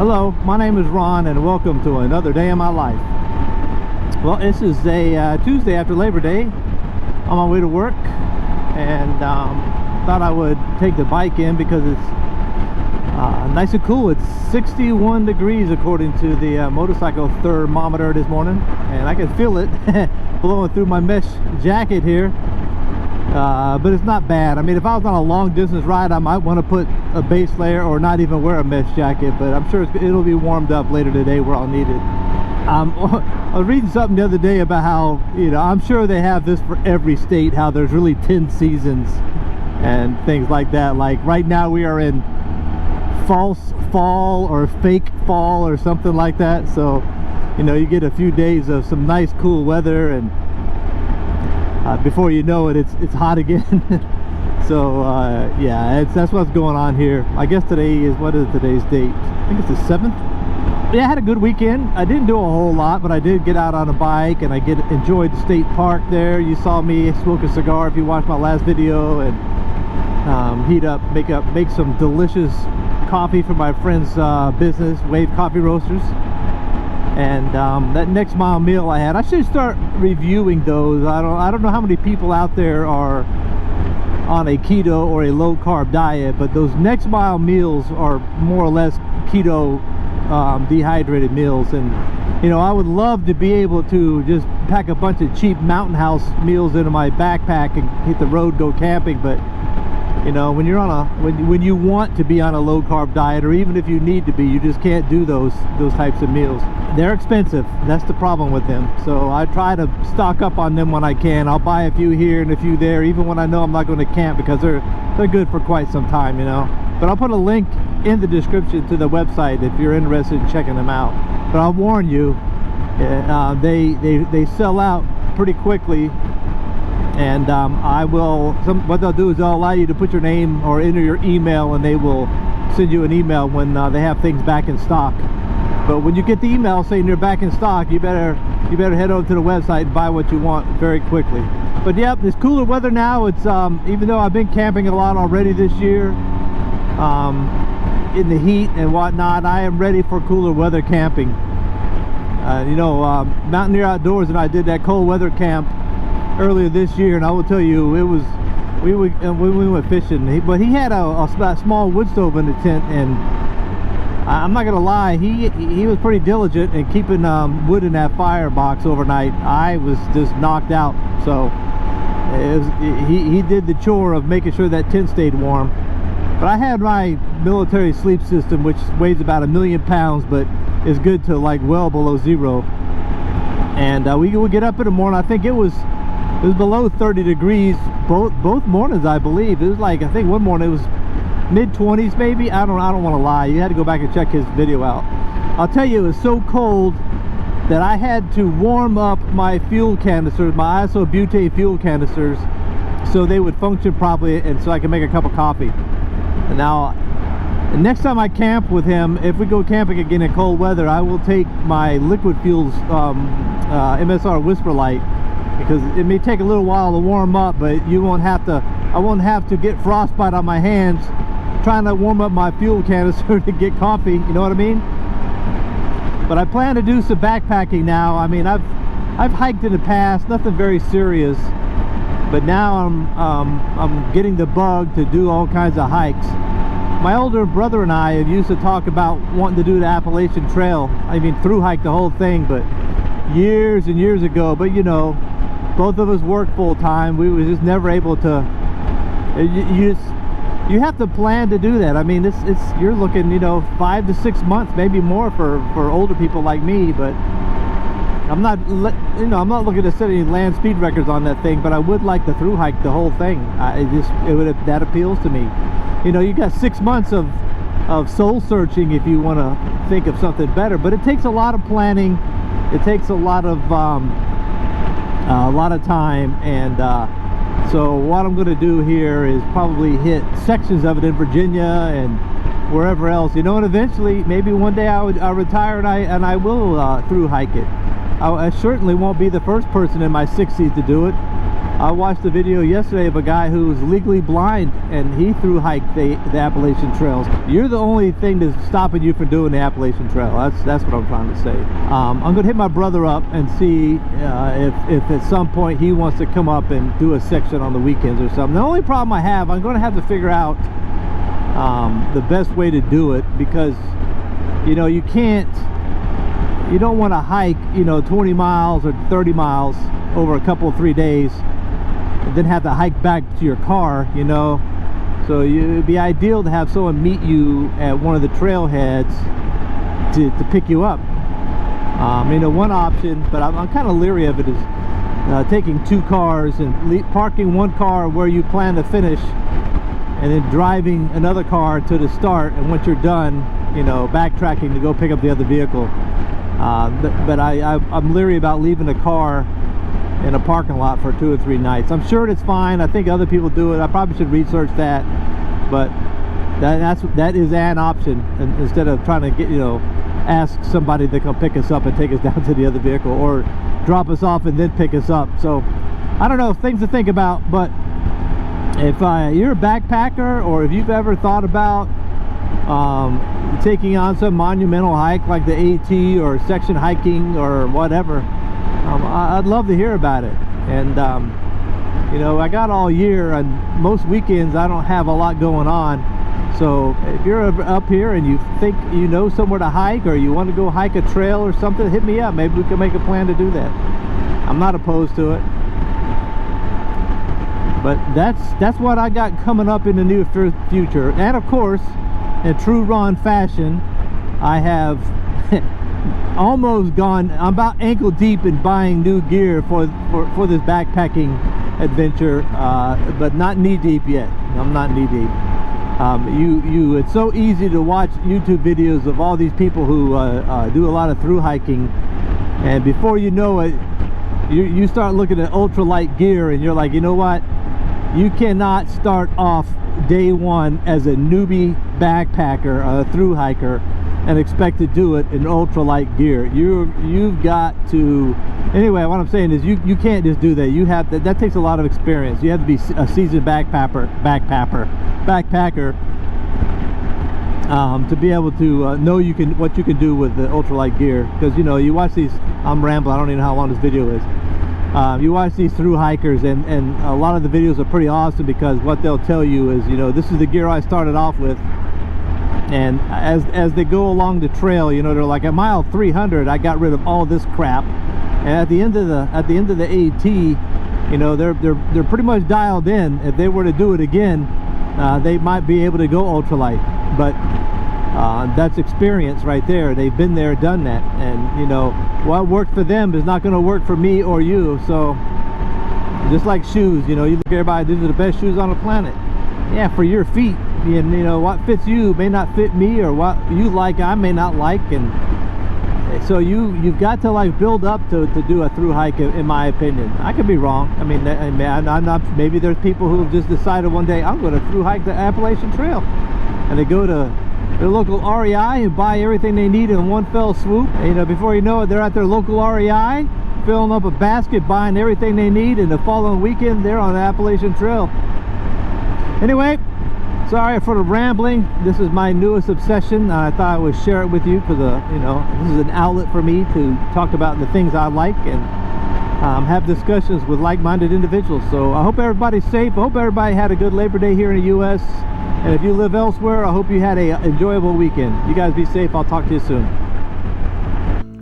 Hello, my name is Ron and welcome to another day in my life. Well, this is a Tuesday after Labor Day on my way to work, and thought I would take the bike in because it's nice and cool. It's 61 degrees according to the motorcycle thermometer this morning, and I can feel it blowing through my mesh jacket here. But it's not bad. I mean, if I was on a long distance ride, I might want to put a base layer or not even wear a mesh jacket, but I'm sure it'll be warmed up later today where I'll need it. I was reading something the other day about how, you know, I'm sure they have this for every state, how there's really 10 seasons and things like that. Like right now we are in false fall or fake fall or something like that. So, you know, you get a few days of some nice cool weather, and before you know it, it's hot again. So yeah, that's what's going on here. I guess today is, what is today's date? I think it's the 7th. Yeah, I had a good weekend. I didn't do a whole lot, but I did get out on a bike, and I enjoyed the state park there. You saw me smoke a cigar if you watched my last video, and make some delicious coffee for my friend's business, Wave Coffee Roasters. And that next mile meal I had, I should start reviewing those. I don't know how many people out there are on a keto or a low carb diet, but those next mile meals are more or less keto dehydrated meals. And you know, I would love to be able to just pack a bunch of cheap Mountain House meals into my backpack and hit the road, go camping. But you know, when you're on when you want to be on a low carb diet, or even if you need to be, you just can't do those types of meals. They're expensive. That's the problem with them. So I try to stock up on them when I can. I'll buy a few here and a few there, even when I know I'm not going to camp, because they're good for quite some time, you know. But I'll put a link in the description to the website if you're interested in checking them out. But I'll warn you, they sell out pretty quickly. And what they'll do is they'll allow you to put your name or enter your email, and they will send you an email when they have things back in stock. But when you get the email saying they're back in stock, you better head over to the website and buy what you want very quickly. But yep, it's cooler weather now. It's even though I've been camping a lot already this year, in the heat and whatnot, I am ready for cooler weather camping. You know, Mountaineer Outdoors and I did that cold weather camp earlier this year, and I will tell you, it was we went fishing, but he had a small wood stove in the tent, and I'm not gonna lie, he was pretty diligent in keeping wood in that firebox overnight. I was just knocked out. So he did the chore of making sure that tent stayed warm. But I had my military sleep system, which weighs about 1,000,000 pounds, but is good to like well below zero. And we would get up in the morning. I think it was below 30 degrees both mornings, I believe. It was like, I think one morning it was mid-20s maybe. I don't want to lie. You had to go back and check his video out. I'll tell you, it was so cold that I had to warm up my fuel canisters, my isobutane fuel canisters, so they would function properly, and so I could make a cup of coffee. And now, the next time I camp with him, if we go camping again in cold weather, I will take my liquid fuels MSR Whisper Light, because it may take a little while to warm up, but I won't have to get frostbite on my hands trying to warm up my fuel canister to get coffee, you know what I mean? But I plan to do some backpacking now. I mean, I've hiked in the past, nothing very serious, but now I'm getting the bug to do all kinds of hikes. My older brother and I used to talk about wanting to do the Appalachian Trail. I mean, through hike the whole thing, but years and years ago. But you know, both of us work full time. We were just never able to. You have to plan to do that. I mean, you're looking, you know, 5 to 6 months, maybe more for older people like me. But I'm not looking to set any land speed records on that thing. But I would like to through hike the whole thing. That appeals to me. You know, you got 6 months of soul searching if you want to think of something better. But it takes a lot of planning. It takes a lot of time, and so what I'm going to do here is probably hit sections of it in Virginia and wherever else, you know. And eventually, maybe one day I'll retire and I will through hike it. I certainly won't be the first person in my 60s to do it. I watched a video yesterday of a guy who was legally blind and he thru hiked the Appalachian trails. You're the only thing that's stopping you from doing the Appalachian Trail. That's what I'm trying to say. I'm gonna hit my brother up and see if at some point he wants to come up and do a section on the weekends or something. The only problem I have, I'm gonna have to figure out the best way to do it, because you know, you don't want to hike, you know, 20 miles or 30 miles over a couple 3 days and then have to hike back to your car, you know. So it'd be ideal to have someone meet you at one of the trailheads to pick you up. You know, one option, but I'm kind of leery of it, is taking 2 cars and parking one car where you plan to finish and then driving another car to the start, and once you're done, you know, backtracking to go pick up the other vehicle. But I'm leery about leaving a car in a parking lot for 2 or 3 nights. I'm sure it's fine. I think other people do it. I probably should research that, but that is an option, and instead of trying to get, you know, ask somebody to come pick us up and take us down to the other vehicle, or drop us off and then pick us up. So I don't know, things to think about. But if you're a backpacker, or if you've ever thought about taking on some monumental hike like the AT or section hiking or whatever, I'd love to hear about it. And you know, I got all year, and most weekends I don't have a lot going on. So if you're up here and you think you know somewhere to hike, or you want to go hike a trail or something, hit me up. Maybe we can make a plan to do that. I'm not opposed to it. But that's what I got coming up in the near future. And of course, in true Ron fashion, I have almost gone, I'm about ankle deep in buying new gear for this backpacking adventure, but not knee deep yet. I'm not knee deep. It's so easy to watch YouTube videos of all these people who do a lot of thru hiking, and before you know it, you start looking at ultralight gear, and you're like, you know what? You cannot start off day one as a newbie backpacker, a thru hiker, and expect to do it in ultralight gear. You've got to, anyway, what I'm saying is you can't just do that. You have to, that takes a lot of experience. You have to be a seasoned backpacker to be able to know what you can do with the ultralight gear. Because, you know, you watch these, I'm rambling, I don't even know how long this video is. You watch these thru hikers, and a lot of the videos are pretty awesome, because what they'll tell you is, you know, this is the gear I started off with, and as they go along the trail, you know, they're like, at mile 300 I got rid of all this crap, and at the end of the AT, you know, they're pretty much dialed in. If they were to do it again, they might be able to go ultralight. But that's experience right there. They've been there, done that, and you know, what worked for them is not going to work for me or you. So just like shoes, you know, you look at everybody, these are the best shoes on the planet. Yeah, for your feet, and you know, what fits you may not fit me, or what you like I may not like. And so you've got to like build up to do a thru hike, in my opinion. I could be wrong. I mean, I'm not, maybe there's people who have just decided one day, I'm going to thru hike the Appalachian Trail, and they go to their local REI and buy everything they need in one fell swoop. And, you know, before you know it, they're at their local REI filling up a basket, buying everything they need, and the following weekend they're on the Appalachian Trail. Anyway, sorry for the rambling. This is my newest obsession. I thought I would share it with you, because you know, this is an outlet for me to talk about the things I like, and have discussions with like-minded individuals. So I hope everybody's safe. I hope everybody had a good Labor Day here in the US, and if you live elsewhere, I hope you had an enjoyable weekend. You guys be safe. I'll talk to you soon.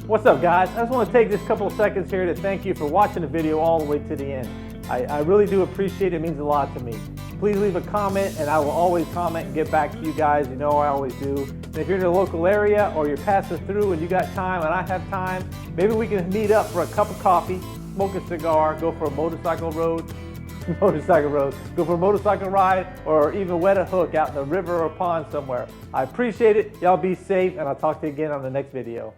What's up, guys? I just want to take this couple of seconds here to thank you for watching the video all the way to the end. I really do appreciate it. It means a lot to me. Please leave a comment, and I will always comment and get back to you guys. You know I always do. And if you're in the local area, or you're passing through and you got time and I have time, maybe we can meet up for a cup of coffee, smoke a cigar, go for a motorcycle ride, go for a motorcycle ride, or even wet a hook out in the river or pond somewhere. I appreciate it. Y'all be safe, and I'll talk to you again on the next video.